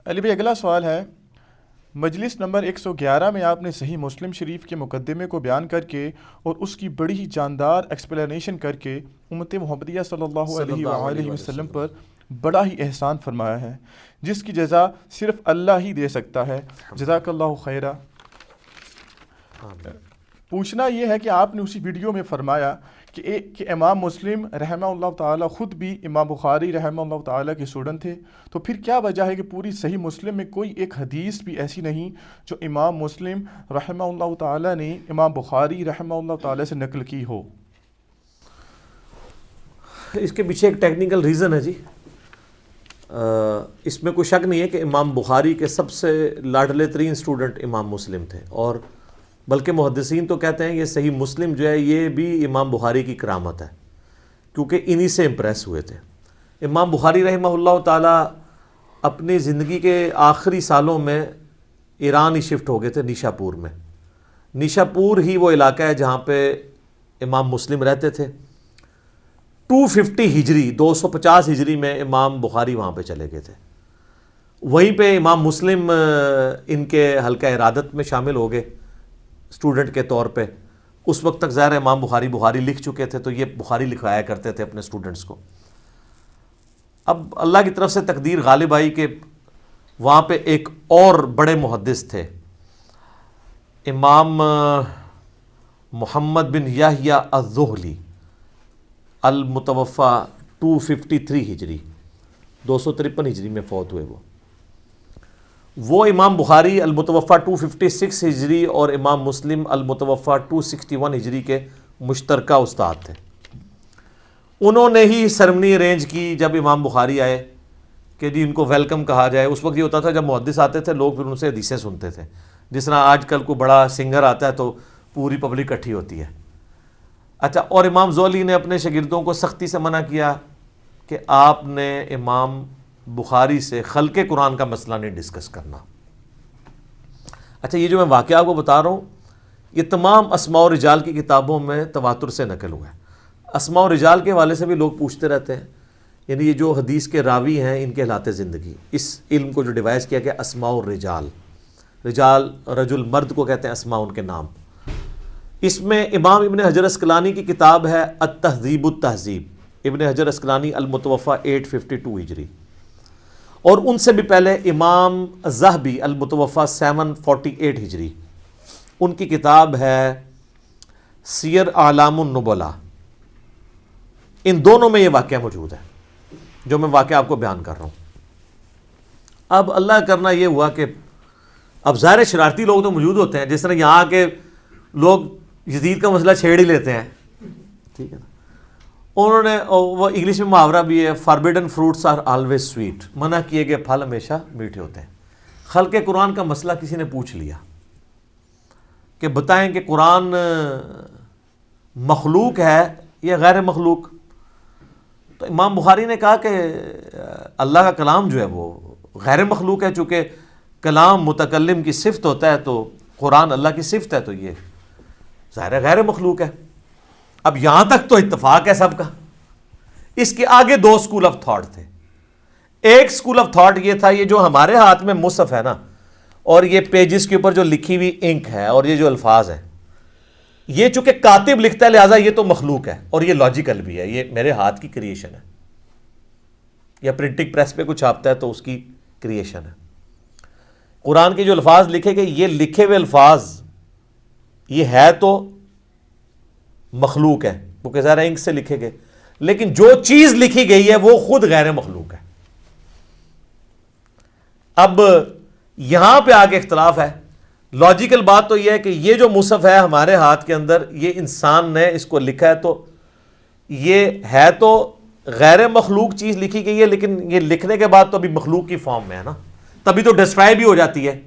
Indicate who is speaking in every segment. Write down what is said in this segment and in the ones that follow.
Speaker 1: علی بھائی اگلا سوال ہے، مجلس نمبر 111 میں آپ نے صحیح مسلم شریف کے مقدمے کو بیان کر کے اور اس کی بڑی ہی جاندار ایکسپلینیشن کر کے امت محمدیہ صلی اللہ علیہ وآلہ وسلم پر بڑا ہی احسان فرمایا ہے، جس کی جزا صرف اللہ ہی دے سکتا ہے، جزاک اللہ خیرہ۔ پوچھنا یہ ہے کہ آپ نے اسی ویڈیو میں فرمایا کہ امام مسلم رحمہ اللہ تعالیٰ خود بھی امام بخاری رحمہ اللہ تعالیٰ کے اسٹوڈنٹ تھے، تو پھر کیا وجہ ہے کہ پوری صحیح مسلم میں کوئی ایک حدیث بھی ایسی نہیں جو امام مسلم رحمہ اللہ تعالیٰ نے امام بخاری رحمہ اللہ تعالیٰ سے نقل کی ہو؟
Speaker 2: اس کے پیچھے ایک ٹیکنیکل ریزن ہے جی۔ اس میں کوئی شک نہیں ہے کہ امام بخاری کے سب سے لاڈلے ترین اسٹوڈنٹ امام مسلم تھے، اور بلکہ محدثین تو کہتے ہیں یہ صحیح مسلم جو ہے یہ بھی امام بخاری کی کرامت ہے، کیونکہ انہی سے امپریس ہوئے تھے۔ امام بخاری رحمہ اللہ تعالیٰ اپنی زندگی کے آخری سالوں میں ایران ہی شفٹ ہو گئے تھے، نیشا پور میں۔ نیشا پور ہی وہ علاقہ ہے جہاں پہ امام مسلم رہتے تھے۔ 250 ہجری 250 ہجری میں امام بخاری وہاں پہ چلے گئے تھے، وہیں پہ امام مسلم ان کے حلقہ ارادت میں شامل ہو گئے اسٹوڈنٹ کے طور پہ۔ اس وقت تک ظاہر امام بخاری لکھ چکے تھے، تو یہ بخاری لکھوایا کرتے تھے اپنے اسٹوڈنٹس کو۔ اب اللہ کی طرف سے تقدیر غالب آئی کہ وہاں پہ ایک اور بڑے محدث تھے، امام محمد بن یحییٰ الذہلی، المتوفی 253 ہجری 253 ہجری میں فوت ہوئے۔ وہ امام بخاری المتوفی 256 ہجری اور امام مسلم المتوفی 261 ہجری کے مشترکہ استاد تھے۔ انہوں نے ہی سرمنی ارینج کی جب امام بخاری آئے کہ جی ان کو ویلکم کہا جائے۔ اس وقت یہ ہوتا تھا جب محدث آتے تھے لوگ پھر ان سے حدیثیں سنتے تھے، جس طرح آج کل کوئی بڑا سنگر آتا ہے تو پوری پبلک اکٹھی ہوتی ہے۔ اچھا، اور امام زولی نے اپنے شاگردوں کو سختی سے منع کیا کہ آپ نے امام بخاری سے خلق قرآن کا مسئلہ نہیں ڈسکس کرنا۔ اچھا، یہ جو میں واقعہ آپ کو بتا رہا ہوں یہ تمام اسماء و رجال کی کتابوں میں تواتر سے نقل ہوا ہے۔ اسماء و رجال کے حوالے سے بھی لوگ پوچھتے رہتے ہیں، یعنی یہ جو حدیث کے راوی ہیں ان کے حالات زندگی، اس علم کو جو ڈیوائز کیا گیا اسماء الرجال، رجال رجل مرد کو کہتے ہیں، اسماء ان کے نام۔ اس میں امام ابن حجر اسقلانی کی کتاب ہے التہذیب التہذیب، ابن حجر اسقلانی المتوفی 852 ہجری، اور ان سے بھی پہلے امام الذہبی المتوفی 748 ہجری، ان کی کتاب ہے سیر اعلام النبلاء۔ ان دونوں میں یہ واقعہ موجود ہے جو میں واقعہ آپ کو بیان کر رہا ہوں۔ اب اللہ کرنا یہ ہوا کہ اب ظاہر شرارتی لوگ تو موجود ہوتے ہیں، جس طرح یہاں کے لوگ یزید کا مسئلہ چھیڑ ہی لیتے ہیں، ٹھیک ہے نا۔ انہوں نے وہ انگلش میں محاورہ بھی ہے، forbidden fruits are always sweet, منع کیے گئے پھل ہمیشہ میٹھے ہوتے ہیں۔ خلق قرآن کا مسئلہ کسی نے پوچھ لیا کہ بتائیں کہ قرآن مخلوق ہے یا غیر مخلوق؟ تو امام بخاری نے کہا کہ اللہ کا کلام جو ہے وہ غیر مخلوق ہے، چونکہ کلام متکلم کی صفت ہوتا ہے تو قرآن اللہ کی صفت ہے، تو یہ ظاہر غیر مخلوق ہے۔ اب یہاں تک تو اتفاق ہے سب کا۔ اس کے آگے دو سکول آف تھاٹ تھے۔ ایک سکول آف تھاٹ یہ تھا، یہ جو ہمارے ہاتھ میں مصحف ہے نا، اور یہ پیجز کے اوپر جو لکھی ہوئی انک ہے اور یہ جو الفاظ ہیں، یہ چونکہ کاتب لکھتا ہے لہٰذا یہ تو مخلوق ہے، اور یہ لاجیکل بھی ہے، یہ میرے ہاتھ کی کریشن ہے، یا پرنٹنگ پریس پہ کچھ چھاپتا ہے تو اس کی کریشن ہے۔ قرآن کے جو الفاظ لکھے گئے، یہ لکھے ہوئے الفاظ یہ ہے تو مخلوق ہے کیونکہ ظاہر انک سے لکھے گئے، لیکن جو چیز لکھی گئی ہے وہ خود غیر مخلوق ہے۔ اب یہاں پہ آگے اختلاف ہے۔ لاجیکل بات تو یہ ہے کہ یہ جو مصحف ہے ہمارے ہاتھ کے اندر، یہ انسان نے اس کو لکھا ہے، تو یہ ہے تو غیر مخلوق چیز لکھی گئی ہے، لیکن یہ لکھنے کے بعد تو ابھی مخلوق کی فارم میں ہے نا، تبھی تو ڈسٹرائے بھی ہو جاتی ہے۔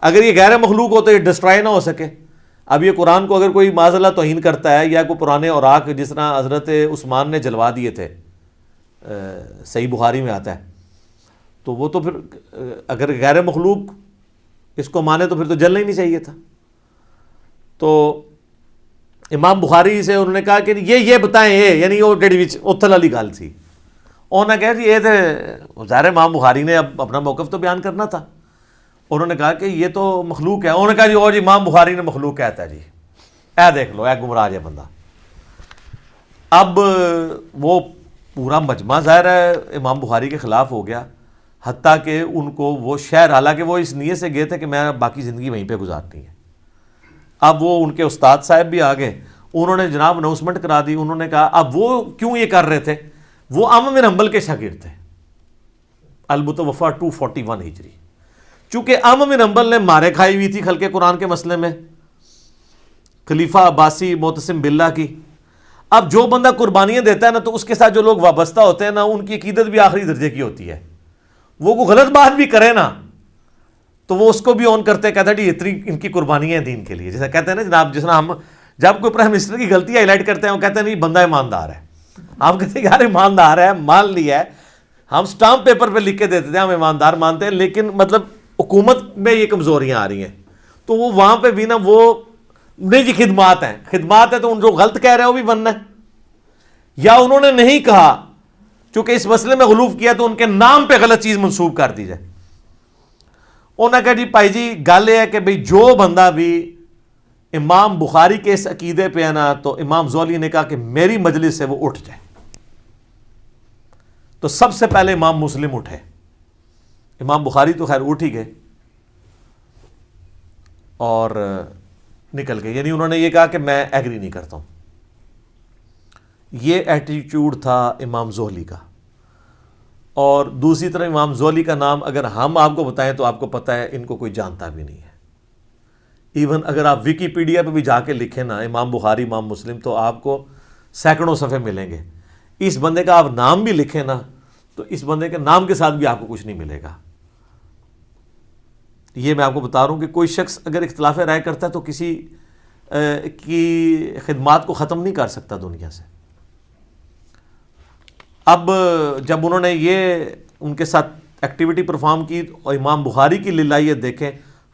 Speaker 2: اگر یہ غیر مخلوق ہو تو یہ ڈسٹرائے نہ ہو سکے۔ اب یہ قرآن کو اگر کوئی معاذ اللہ توہین کرتا ہے، یا کوئی پرانے اوراق جس طرح حضرت عثمان نے جلوا دیے تھے، صحیح بخاری میں آتا ہے، تو وہ تو پھر اگر غیر مخلوق اس کو مانے تو پھر تو جلنا ہی نہیں چاہیے تھا۔ تو امام بخاری سے انہوں نے کہا کہ یہ بتائیں، یعنی وہ اتھل والی گل تھی، انہوں نے کہا جی یہ تو ظاہر امام بخاری نے اب اپنا موقف تو بیان کرنا تھا. انہوں نے کہا کہ یہ تو مخلوق ہے. انہوں نے کہا جی اور جی امام بخاری نے مخلوق کہتا ہے جی, اے دیکھ لو, اے گمراہ ہے بندہ. اب وہ پورا مجمع ظاہر ہے امام بخاری کے خلاف ہو گیا, حتیٰ کہ ان کو وہ شہر, حالانکہ وہ اس نیت سے گئے تھے کہ میں باقی زندگی وہیں پہ گزارنی ہے. اب وہ ان کے استاد صاحب بھی آ گئے, انہوں نے جناب اناؤنسمنٹ کرا دی. انہوں نے کہا اب وہ کیوں یہ کر رہے تھے, وہ احمد بن حنبل کے شاگرد تھے, المتوفیٰ 241 ہجری. چونکہ احمد بن حنبل نے مارے کھائی ہوئی تھی خلق قرآن کے مسئلے میں, خلیفہ عباسی معتصم باللہ کی. اب جو بندہ قربانیاں دیتا ہے نا, تو اس کے ساتھ جو لوگ وابستہ ہوتے ہیں نا, ان کی عقیدت بھی آخری درجے کی ہوتی ہے. وہ کوئی غلط بات بھی کرے نا تو وہ اس کو بھی آن کرتے, کہتا ہے جی اتنی ان کی قربانیاں ہیں دین کے لیے. جیسا کہتے ہیں نا جناب, جس طرح ہم جب کوئی پرائم منسٹر کی غلطی ہائی لائٹ کرتے ہیں, وہ کہتے ہیں نہیں بندہ ایماندار ہے. آپ کہتے ہیں یار ایماندار ہے, مان لیا ہے, ہم سٹامپ پیپر پہ لکھ کے دیتے تھے ہم ایماندار مانتے ہیں, لیکن مطلب حکومت میں یہ کمزوریاں آ رہی ہیں. تو وہ وہاں پہ بھی نا وہ نہیں جی خدمات ہیں, خدمات ہے تو ان جو غلط کہہ رہے ہیں وہ بھی بننا ہے. یا انہوں نے نہیں کہا, چونکہ اس مسئلے میں غلوف کیا تو ان کے نام پہ غلط چیز منسوب کر دی جائے. انہوں نے کہا جی بھائی جی گل یہ ہے کہ بھائی جو بندہ بھی امام بخاری کے اس عقیدے پہ ہے نا, تو امام زولی نے کہا کہ میری مجلس سے وہ اٹھ جائے. تو سب سے پہلے امام مسلم اٹھے, امام بخاری تو خیر اٹھ ہی گئے اور نکل گئے. یعنی انہوں نے یہ کہا کہ میں ایگری نہیں کرتا ہوں. یہ ایٹیچیوڈ تھا امام زہلی کا. اور دوسری طرف امام زہلی کا نام اگر ہم آپ کو بتائیں تو آپ کو پتہ ہے ان کو کوئی جانتا بھی نہیں ہے. ایون اگر آپ ویکیپیڈیا پہ بھی جا کے لکھیں نا امام بخاری امام مسلم, تو آپ کو سینکڑوں صفحے ملیں گے. اس بندے کا آپ نام بھی لکھیں نا تو اس بندے کے نام کے ساتھ بھی آپ کو کچھ نہیں ملے گا. یہ میں آپ کو بتا رہا ہوں کہ کوئی شخص اگر اختلاف رائے کرتا ہے تو کسی کی خدمات کو ختم نہیں کر سکتا دنیا سے. اب جب انہوں نے یہ ان کے ساتھ ایکٹیویٹی پرفارم کی, اور امام بخاری کی للہیت دیکھیں,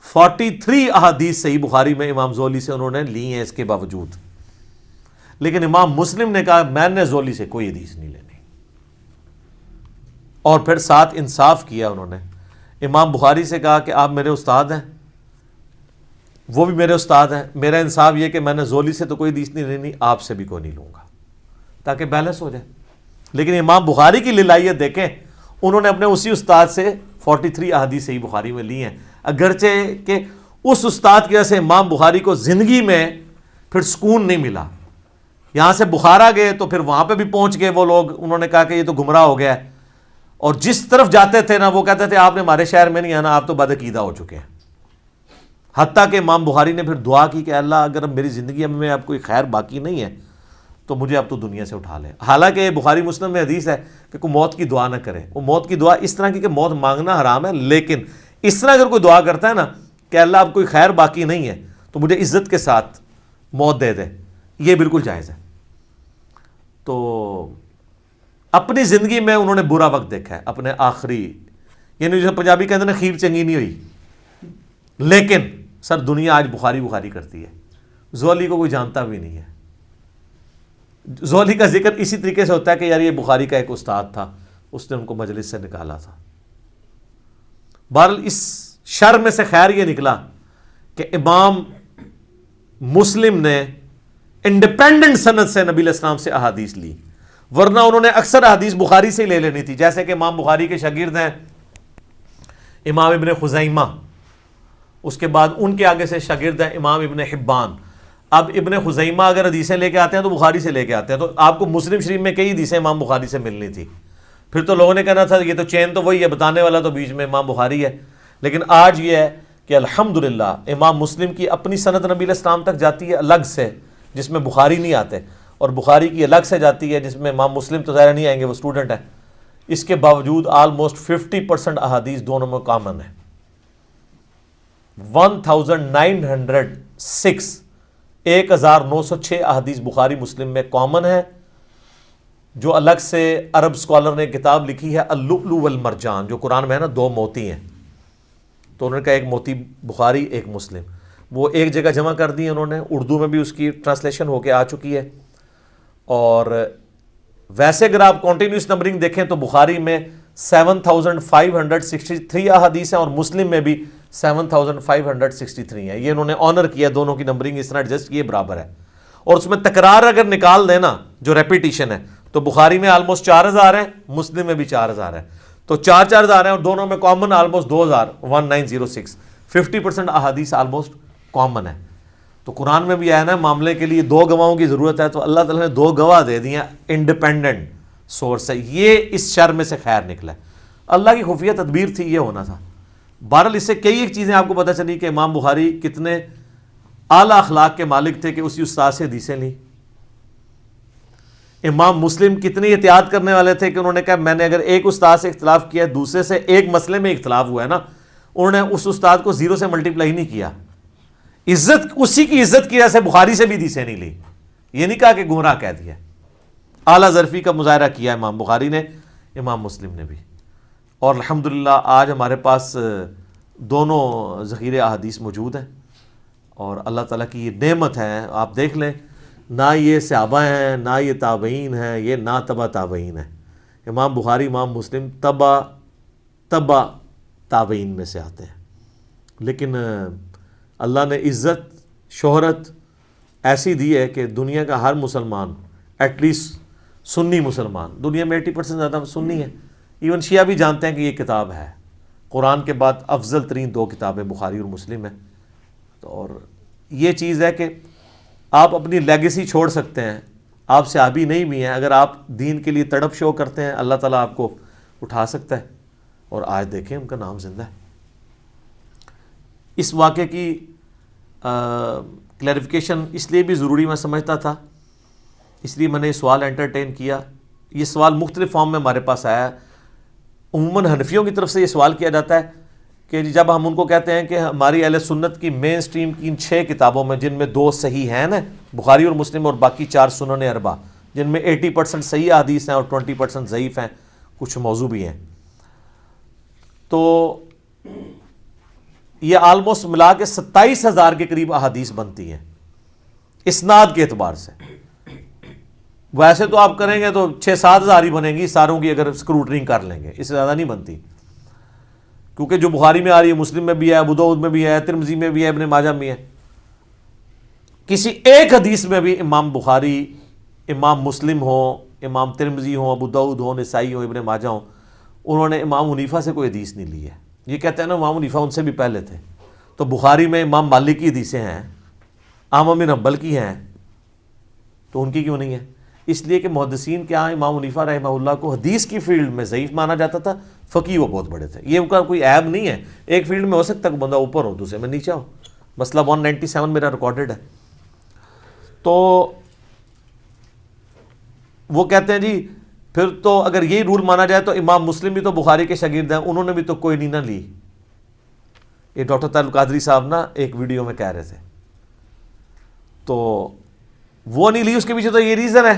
Speaker 2: 43 احادیث صحیح بخاری میں امام زولی سے انہوں نے لی ہیں اس کے باوجود. لیکن امام مسلم نے کہا میں نے زولی سے کوئی حدیث نہیں لینی. اور پھر ساتھ انصاف کیا انہوں نے. امام بخاری سے کہا کہ آپ میرے استاد ہیں, وہ بھی میرے استاد ہیں, میرا انصاف یہ کہ میں نے زولی سے تو کوئی حدیث نہیں لینی, آپ سے بھی کوئی نہیں لوں گا, تاکہ بیلنس ہو جائے. لیکن امام بخاری کی للہیت دیکھیں, انہوں نے اپنے اسی استاد سے 43 احادیث صحیح بخاری میں لی ہیں, اگرچہ کہ اس استاد کی وجہ سے امام بخاری کو زندگی میں پھر سکون نہیں ملا. یہاں سے بخارا گئے تو پھر وہاں پہ بھی پہنچ گئے وہ لوگ, انہوں نے کہا کہ یہ تو گمراہ ہو گیا ہے, اور جس طرف جاتے تھے نا وہ کہتے تھے آپ نے ہمارے شہر میں نہیں آنا, آپ تو بدعقیدہ ہو چکے ہیں. حتیٰ کہ امام بخاری نے پھر دعا کی کہ اللہ اگر میری زندگی میں اب کوئی خیر باقی نہیں ہے تو مجھے اب تو دنیا سے اٹھا لے. حالانکہ بخاری مسلم میں حدیث ہے کہ کوئی موت کی دعا نہ کرے. وہ موت کی دعا اس طرح کی کہ موت مانگنا حرام ہے, لیکن اس طرح اگر کوئی دعا کرتا ہے نا کہ اللہ اب کوئی خیر باقی نہیں ہے تو مجھے عزت کے ساتھ موت دے دے, یہ بالکل جائز ہے. تو اپنی زندگی میں انہوں نے برا وقت دیکھا ہے, اپنے آخری, یعنی جو پنجابی کہتے ہیں نا خیر چنگی نہیں ہوئی, لیکن سر دنیا آج بخاری بخاری کرتی ہے. زولی کو کوئی جانتا بھی نہیں ہے. زولی کا ذکر اسی طریقے سے ہوتا ہے کہ یار یہ بخاری کا ایک استاد تھا, اس نے ان کو مجلس سے نکالا تھا. بہرحال اس شر میں سے خیر یہ نکلا کہ امام مسلم نے انڈیپینڈنٹ سند سے نبی علیہ السلام سے احادیث لی, ورنہ انہوں نے اکثر احادیث بخاری سے لے لینی تھی. جیسے کہ امام بخاری کے شاگرد ہیں امام ابن خزیمہ, اس کے بعد ان کے آگے سے شاگرد ہیں امام ابن حبان. اب ابن خزیمہ اگر حدیثیں لے کے آتے ہیں تو بخاری سے لے کے آتے ہیں, تو آپ کو مسلم شریف میں کئی حدیثیں امام بخاری سے ملنی تھی. پھر تو لوگوں نے کہنا تھا یہ تو چین تو وہی ہے, بتانے والا تو بیچ میں امام بخاری ہے. لیکن آج یہ ہے کہ الحمدللہ امام مسلم کی اپنی سند نبی علیہ السلام تک جاتی ہے الگ سے, جس میں بخاری نہیں آتے, اور بخاری کی الگ سے جاتی ہے جس میں امام مسلم تو ظاہر نہیں آئیں گے, وہ اسٹوڈنٹ ہے. اس کے باوجود آلموسٹ 50% احادیث دونوں میں کامن ہے. 1906 احادیث بخاری مسلم میں کامن ہے. جو الگ سے عرب سکولر نے کتاب لکھی ہے اللؤلؤ والمرجان, جو قرآن میں ہے نا 2 موتی ہیں, تو انہوں نے کہا ایک موتی بخاری ایک مسلم, وہ ایک جگہ جمع کر دی انہوں نے. اردو میں بھی اس کی ٹرانسلیشن ہو کے آ چکی ہے, اور ویسے اگر آپ کنٹینیوس نمبرنگ دیکھیں تو بخاری میں 7563 احادیث ہیں اور مسلم میں بھی 7563 ہیں. یہ انہوں نے آنر کیا, دونوں کی نمبرنگ اس طرح ایڈجسٹ کی برابر ہے. اور اس میں تکرار اگر نکال دینا جو ریپیٹیشن ہے تو بخاری میں آلموسٹ 4000 ہیں, مسلم میں بھی 4000 ہیں, تو 4000 ہیں اور دونوں میں کامن آلموسٹ 1906. 50% احادیث آلموسٹ کامن ہے. تو قرآن میں بھی آیا نا معاملے کے لیے 2 گواہوں کی ضرورت ہے, تو اللہ تعالیٰ نے 2 گواہ دے دیے, انڈیپینڈنٹ سورس ہے. یہ اس شر میں سے خیر نکلا ہے, اللہ کی خفیہ تدبیر تھی, یہ ہونا تھا. بہرحال اس سے کئی ایک چیزیں آپ کو پتہ چلی کہ امام بخاری کتنے اعلیٰ اخلاق کے مالک تھے کہ اسی استاد سے حدیثیں لی. امام مسلم کتنی احتیاط کرنے والے تھے کہ انہوں نے کہا میں نے اگر ایک استاد سے اختلاف کیا, دوسرے سے ایک مسئلے میں اختلاف ہوا ہے نا, انہوں نے اس استاد کو 0 سے ملٹیپلائی نہیں کیا. عزت, اسی کی عزت کی وجہ سے بخاری سے بھی حدیثیں نہیں لی. یہ نہیں کہا کہ گمراہ کہہ دیا. اعلیٰ ظرفی کا مظاہرہ کیا امام بخاری نے, امام مسلم نے بھی. اور الحمدللہ آج ہمارے پاس دونوں ذخیرے احادیث موجود ہیں, اور اللہ تعالیٰ کی یہ نعمت ہے. آپ دیکھ لیں, نہ یہ صحابہ ہیں, نہ یہ تابعین ہیں, یہ نہ تبع تابعین ہیں. امام بخاری, امام مسلم تبع تابعین میں سے آتے ہیں. لیکن اللہ نے عزت, شہرت ایسی دی ہے کہ دنیا کا ہر مسلمان, ایٹ لیسٹ سنی مسلمان, دنیا میں 80% زیادہ سنی ہے, ایون شیعہ بھی جانتے ہیں کہ یہ کتاب ہے. قرآن کے بعد افضل ترین 2 کتابیں بخاری اور مسلم ہیں. اور یہ چیز ہے کہ آپ اپنی لیگیسی چھوڑ سکتے ہیں. آپ صحابی نہیں بھی ہیں, اگر آپ دین کے لیے تڑپ شو کرتے ہیں, اللہ تعالیٰ آپ کو اٹھا سکتا ہے. اور آج دیکھیں ان کا نام زندہ ہے. اس واقعے کی کلیریفیکیشن اس لیے بھی ضروری میں سمجھتا تھا, اس لیے میں نے یہ سوال انٹرٹین کیا. یہ سوال مختلف فارم میں ہمارے پاس آیا. عموماً حنفیوں کی طرف سے یہ سوال کیا جاتا ہے کہ جب ہم ان کو کہتے ہیں کہ ہماری اہل سنت کی مین سٹریم کی ان 6 کتابوں میں, جن میں 2 صحیح ہیں نا, بخاری اور مسلم, اور باقی 4 سنن اربع, جن میں 80% صحیح احادیث ہیں اور 20% ضعیف ہیں, کچھ موضوع بھی ہیں, تو یہ آلموسٹ ملا کے 27,000 کے قریب احادیث بنتی ہیں اسناد کے اعتبار سے. ویسے تو آپ کریں گے تو 6-7 ہزار ہی بنے گی ساروں کی, اگر اسکروٹنگ کر لیں گے, اس سے زیادہ نہیں بنتی. کیونکہ جو بخاری میں آ رہی ہے, مسلم میں بھی ہے, ابو داؤد میں بھی ہے, ترمذی میں بھی ہے, ابن ماجہ میں ہے. کسی ایک حدیث میں بھی امام بخاری, امام مسلم ہو, امام ترمذی ہو, ابو داؤد ہو, نسائی ہو, ابن ماجہ ہو, انہوں نے امام حنیفہ سے کوئی حدیث نہیں لی ہے. یہ کہتے ہیں نا امام حنیفہ ان سے بھی پہلے تھے, تو بخاری میں امام مالک کی حدیثیں ہیں, احمد بن حنبل کی ہیں, تو ان کی کیوں نہیں ہے؟ اس لیے کہ محدثین کے ہاں امام حنیفہ رحمہ اللہ کو حدیث کی فیلڈ میں ضعیف مانا جاتا تھا, فقیہ وہ بہت بڑے تھے. یہ ان کا کوئی عیب نہیں ہے, ایک فیلڈ میں ہو سکتا ہے کہ بندہ اوپر ہو, دوسرے میں نیچے ہو. مسئلہ 197 میرا ریکارڈڈ ہے. تو وہ کہتے ہیں جی پھر تو اگر یہی رول مانا جائے تو امام مسلم بھی تو بخاری کے شاگرد ہیں, انہوں نے بھی تو کوئی نہیں نہ لی. یہ ڈاکٹر طاہر القادری صاحب نا ایک ویڈیو میں کہہ رہے تھے, تو وہ نہیں لی, اس کے پیچھے تو یہ ریزن ہے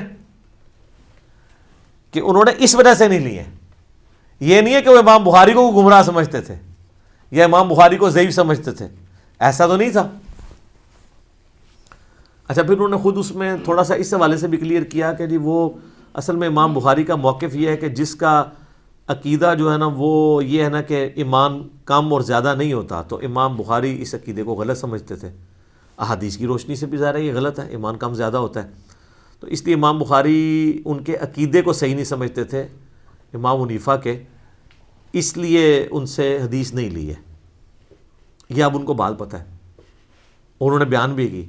Speaker 2: کہ انہوں نے اس وجہ سے نہیں لی ہے. یہ نہیں ہے کہ وہ امام بخاری کو گمراہ سمجھتے تھے یا امام بخاری کو ضعیف سمجھتے تھے, ایسا تو نہیں تھا. اچھا, پھر انہوں نے خود اس میں تھوڑا سا اس حوالے سے بھی کلیئر کیا کہ جی وہ اصل میں امام بخاری کا موقف یہ ہے کہ جس کا عقیدہ جو ہے نا وہ یہ ہے نا کہ ایمان کم اور زیادہ نہیں ہوتا, تو امام بخاری اس عقیدے کو غلط سمجھتے تھے. احادیث کی روشنی سے بھی ظاہر ہے یہ غلط ہے, ایمان کم زیادہ ہوتا ہے. تو اس لیے امام بخاری ان کے عقیدے کو صحیح نہیں سمجھتے تھے امام حنیفہ کے, اس لیے ان سے حدیث نہیں لی ہے. یہ اب ان کو بات پتہ ہے, انہوں نے بیان بھی کی,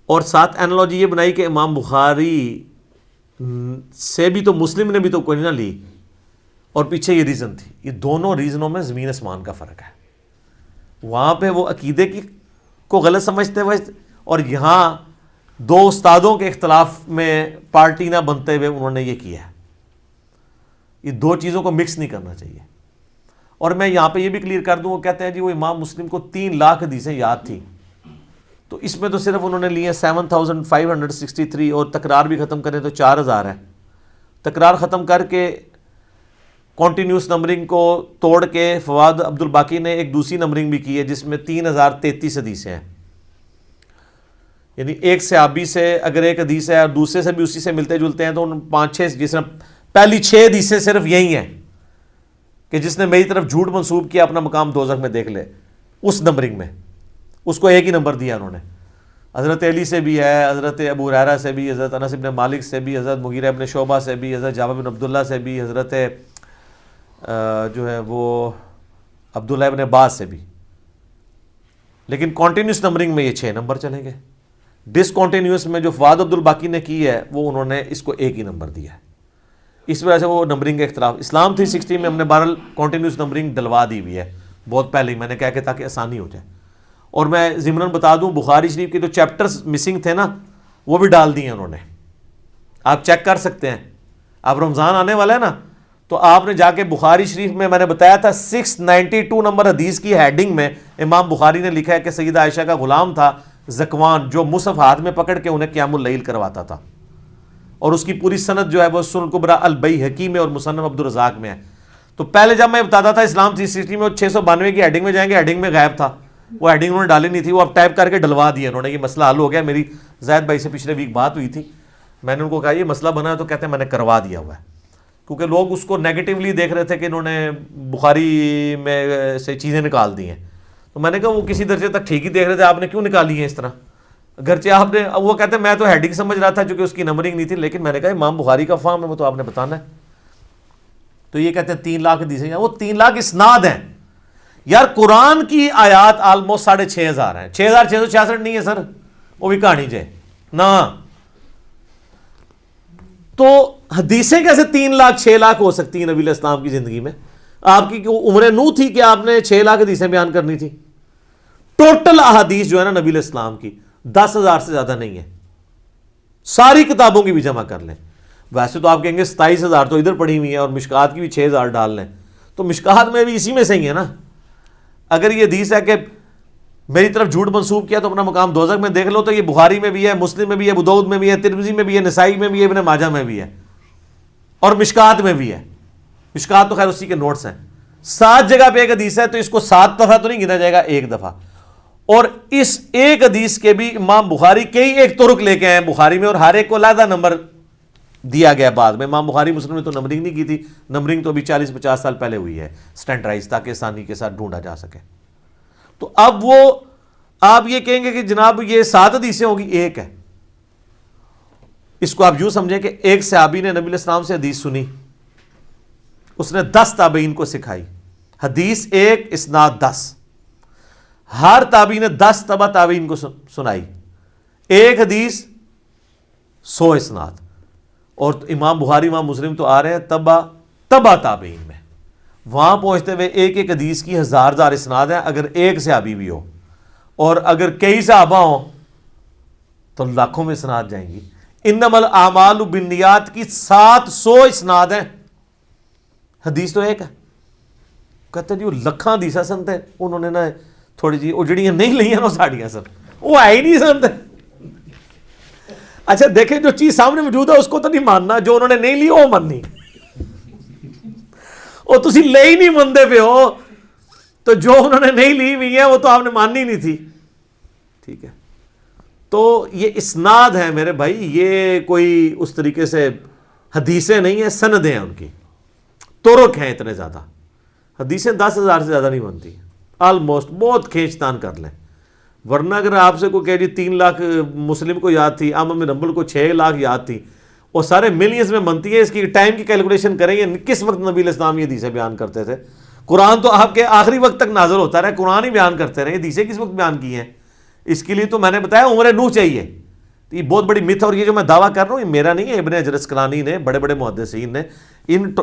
Speaker 2: اور ساتھ اینالوجی یہ بنائی کہ امام بخاری سے بھی تو مسلم نے بھی تو کوئی نہ لی, اور پیچھے یہ ریزن تھی. یہ دونوں ریزنوں میں زمین آسمان کا فرق ہے. وہاں پہ وہ عقیدے کی کو غلط سمجھتے ہوئے, اور یہاں 2 استادوں کے اختلاف میں پارٹی نہ بنتے ہوئے انہوں نے یہ کیا ہے. یہ 2 چیزوں کو مکس نہیں کرنا چاہیے. اور میں یہاں پہ یہ بھی کلیئر کر دوں, وہ کہتے ہیں جی وہ امام مسلم کو 3 لاکھ حدیثیں یاد تھیں, تو اس میں تو صرف انہوں نے لی ہیں 7563, اور تکرار بھی ختم کریں تو 4000 ہے. تکرار ختم کر کے کنٹینیوس نمبرنگ کو توڑ کے فواد عبد الباقی نے ایک دوسری نمبرنگ بھی کی ہے جس میں 3033 حدیثیں ہیں. یعنی ایک صحابی سے اگر ایک حدیث ہے اور دوسرے سے بھی اسی سے ملتے جلتے ہیں تو ان 5-6 جس طرح پہلی 6 حدیثیں صرف یہی ہیں کہ جس نے میری طرف جھوٹ منسوب کیا اپنا مقام دوزخ میں دیکھ لے، اس نمبرنگ میں اس کو ایک ہی نمبر دیا انہوں نے. حضرت علی سے بھی ہے، حضرت ابو ہریرہ سے بھی، حضرت انس بن مالک سے بھی، حضرت مغیرہ بن شعبہ سے بھی، حضرت جابر بن عبداللہ سے بھی، حضرت جو ہے وہ عبداللہ ابن عباس سے بھی. لیکن کانٹینیوس نمبرنگ میں یہ 6 نمبر چلیں گے. ڈسکنٹینیوس میں جو فواد عبد الباقی نے کی ہے وہ انہوں نے اس کو ایک ہی نمبر دیا ہے. اس وجہ سے وہ نمبرنگ کا اختلاف. اسلام 360 میں ہم نے بہرحال کانٹینیوس نمبرنگ ڈلوا دی ہوئی ہے بہت پہلے ہی، میں نے کہا کہ تاکہ آسانی ہو جائے. اور میں ضمناً بتا دوں بخاری شریف کے جو چیپٹرز مسنگ تھے نا وہ بھی ڈال دیے انہوں نے، آپ چیک کر سکتے ہیں. اب رمضان آنے والا ہے نا تو آپ نے جا کے بخاری شریف میں نے بتایا تھا 692 نمبر حدیث کی ہیڈنگ میں امام بخاری نے لکھا ہے کہ سیدہ عائشہ کا غلام تھا زکوان جو مصحف ہاتھ میں پکڑ کے انہیں قیام اللیل کرواتا تھا، اور اس کی پوری سند جو ہے وہ سنن کبریٰ البیہقی میں اور مصنف عبدالرزاق میں ہے. تو پہلے جب میں بتاتا تھا اسلام 360 میں وہ 692 کی ہیڈنگ میں جائیں گے، ہیڈنگ میں غائب تھا، وہ ہیڈنگ انہوں نے ڈالی نہیں تھی، وہ اب ٹائپ کر کے ڈلوا دیا انہوں نے. یہ مسئلہ حل ہو گیا. میری زید بھائی سے پچھلے ویک بات ہوئی تھی، میں نے ان کو کہا یہ مسئلہ بنا ہے تو کہتے ہیں میں نے کروا دیا ہوا ہے، کیونکہ لوگ اس کو نیگیٹیولی دیکھ رہے تھے کہ انہوں نے بخاری میں سے چیزیں نکال دی ہیں. تو میں نے کہا وہ کسی درجے تک ٹھیک ہی دیکھ رہے تھے، آپ نے کیوں نکالی ہیں اس طرح؟ گرچہ آپ نے، وہ کہتے ہیں میں تو ہیڈنگ سمجھ رہا تھا چونکہ اس کی نمبرنگ نہیں تھی، لیکن میں نے کہا امام بخاری کا فہم ہے وہ تو آپ نے بتانا ہے. تو یہ کہتے ہیں 3 لاکھ حدیثیں، وہ 3 لاکھ اسناد ہیں. یار قرآن کی آیات آلموسٹ 6,500 ہیں، 6,666 نہیں ہے سر، وہ بھی کہانی جائے نا. تو حدیثیں کیسے 3 لاکھ 6 لاکھ ہو سکتی ہیں نبی علیہ السلام کی زندگی میں؟ آپ کی عمر نو تھی کہ آپ نے 6 لاکھ حدیثیں بیان کرنی تھی؟ ٹوٹل احادیث جو ہے نا نبی علیہ السلام کی 10,000 سے زیادہ نہیں ہے، ساری کتابوں کی بھی جمع کر لیں. ویسے تو آپ کہیں گے 27,000 تو ادھر پڑھی ہوئی ہیں اور مشکات کی بھی 6,000 ڈال لیں، تو مشکات میں بھی اسی میں سے ہی ہے نا. اگر یہ حدیث ہے کہ میری طرف جھوٹ منسوب کیا تو اپنا مقام دوزخ میں دیکھ لو، تو یہ بخاری میں بھی ہے، مسلم میں بھی ہے، ابو داؤد میں بھی ہے، ترمذی میں بھی ہے، نسائی میں بھی ہے، ابن ماجہ میں بھی ہے، اور مشکات میں بھی ہے. مشکات تو خیر اسی کے نوٹس ہیں. 7 جگہ پہ ایک حدیث ہے تو اس کو 7 دفعہ تو نہیں گنا جائے گا، 1 دفعہ. اور اس ایک حدیث کے بھی امام بخاری کئی ایک طرق لے کے آئے ہیں بخاری میں، اور ہر ایک کو علیحدہ نمبر دیا گیا بعد میں. امام بخاری مسلم نے تو نمبرنگ نہیں کی تھی، نمبرنگ تو ابھی 40-50 سال پہلے ہوئی ہے اسٹینڈرڈائز، تاکہ آسانی کے ساتھ ڈھونڈا جا سکے. تو اب وہ آپ یہ کہیں گے کہ جناب یہ 7 حدیثیں ہوگی، ایک ہے. اس کو آپ یوں سمجھیں کہ ایک صحابی نے نبی علیہ السلام سے حدیث سنی، اس نے 10 تابعین کو سکھائی. حدیث 1 اسناد 10، ہر تابعی نے 10 تبع تابعین کو سنائی، ایک حدیث 100 اسناد. اور امام بخاری امام مسلم تو آ رہے ہیں تبع تابعین میں، وہاں پہنچتے ہوئے ایک ایک حدیث کی 1000 اسناد ہیں اگر ایک صحابی بھی ہو، اور اگر کئی صحابہ ہوں تو لاکھوں میں اسناد جائیں گی. انما الاعمال بالنیات کی 700 اسناد ہیں، حدیث تو ایک ہے. کہتے ہیں جی وہ لکھاں حدیثیں سنتے، انہوں نے نا تھوڑی جی وہ جڑیاں نہیں لئیاں نا ساڑیاں سر، وہ ہے ہی نہیں سنتے. اچھا دیکھیں جو چیز سامنے موجود ہے اس کو تو نہیں ماننا، جو انہوں نے نہیں لی وہ ماننی. وہ تسی لے ہی نہیں مندے پہ ہو، تو جو انہوں نے نہیں لی ہوئی ہیں وہ تو آپ نے ماننی نہیں تھی. ٹھیک ہے، تو یہ اسناد ہیں میرے بھائی، یہ کوئی اس طریقے سے حدیثیں نہیں ہیں، سندیں ہیں، ان کی طرق ہیں اتنے زیادہ. حدیثیں 10,000 سے زیادہ نہیں بنتی آلموسٹ، بہت کھینچ تان کر لیں. ورنہ اگر آپ سے کوئی کہہ جی 3 لاکھ مسلم کو یاد تھی، احمد بن حنبل کو 6 لاکھ یاد تھی، اور سارے ملینز میں بنتی ہیں، اس کی ٹائم کی کیلکولیشن کریں گے کس وقت نبی علیہ السلام یہ حدیثیں بیان کرتے تھے. قرآن تو آپ کے آخری وقت تک نازل ہوتا رہا، قرآن ہی بیان کرتے رہے، حدیثیں کس وقت بیان کی ہیں؟ اس کے لیے تو میں نے بتایا عمر نوح چاہیے. یہ بہت بڑی مت ہے، اور یہ جو میں دعویٰ کر رہا ہوں یہ میرا نہیں ہے، ابن حجر اسقلانی نے، بڑے بڑے محدثین نے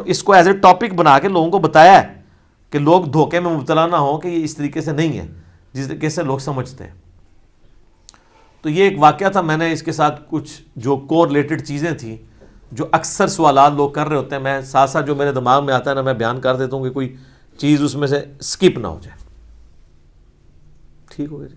Speaker 2: اس کو ایز اے ٹاپک بنا کے لوگوں کو بتایا ہے کہ لوگ دھوکے میں مبتلا نہ ہوں کہ یہ اس طریقے سے نہیں ہے جس طریقے سے لوگ سمجھتے ہیں. تو یہ ایک واقعہ تھا، میں نے اس کے ساتھ کچھ جو کو ریلیٹڈ چیزیں تھیں جو اکثر سوالات لوگ کر رہے ہوتے ہیں، میں ساتھ ساتھ جو میرے دماغ میں آتا ہے نا میں بیان کر دیتا ہوں کہ کوئی چیز اس میں سے سکپ نہ ہو جائے. ٹھیک ہو گیا جی.